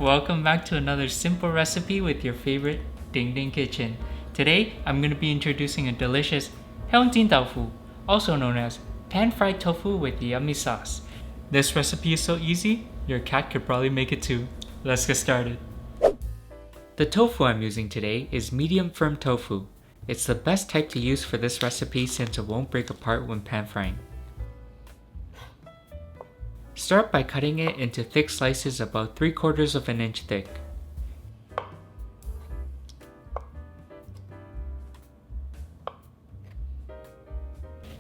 Welcome back to another simple recipe with your favorite Ding Ding Kitchen. Today, I'm going to be introducing a delicious香煎 tofu, also known as Pan Fried Tofu with yummy sauce. This recipe is so easy, your cat could probably make it too. Let's get started. The tofu I'm using today is medium firm tofu. It's the best type to use for this recipe since it won't break apart when pan frying. Start by cutting it into thick slices about 3/4 of an inch thick.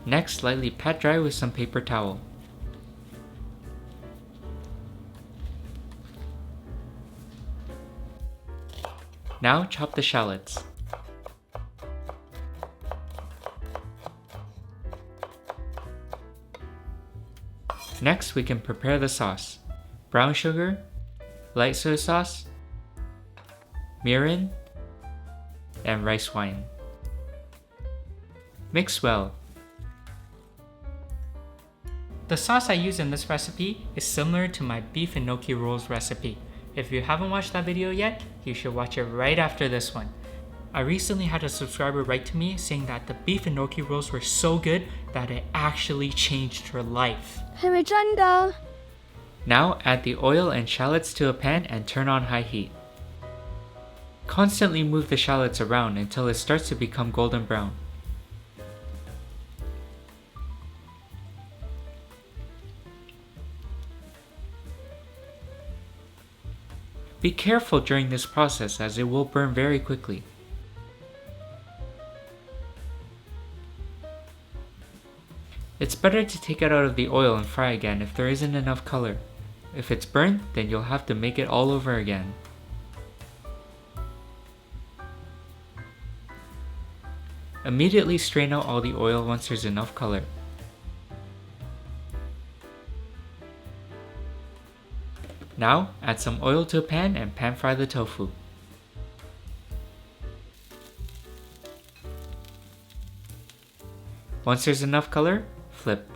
Next, lightly pat dry with some paper towel. Now chop the shallots. Next, we can prepare the sauce. Brown sugar, light soy sauce, mirin, and rice wine. Mix well. The sauce I use in this recipe is similar to my beef gnocchi rolls recipe. If you haven't watched that video yet, you should watch it right after this one. I recently had a subscriber write to me saying that the beef gnocchi rolls were so good that it actually changed her life. Now add the oil and shallots to a pan and turn on high heat. Constantly move the shallots around until it starts to become golden brown. Be careful during this process as it will burn very quickly. It's better to take it out of the oil and fry again if there isn't enough color. If it's burnt, then you'll have to make it all over again. Immediately strain out all the oil once there's enough color. Now, add some oil to a pan and pan fry the tofu. Once there's enough color, flip.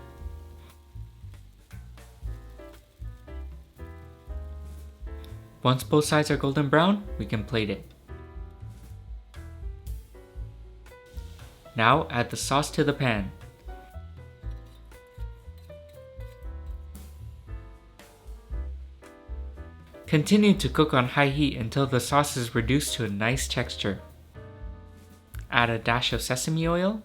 Once both sides are golden brown, we can plate it. Now add the sauce to the pan. Continue to cook on high heat until the sauce is reduced to a nice texture. Add a dash of sesame oil,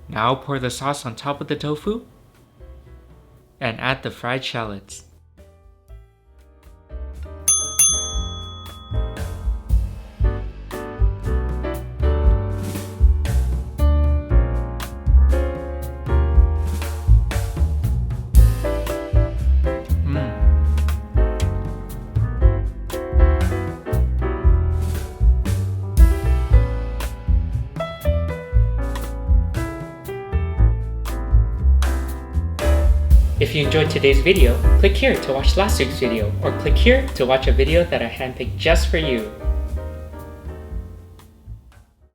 now pour the sauce on top of the tofu and add the fried shallots. If you enjoyed today's video, click here to watch last week's video, or click here to watch a video that I handpicked just for you.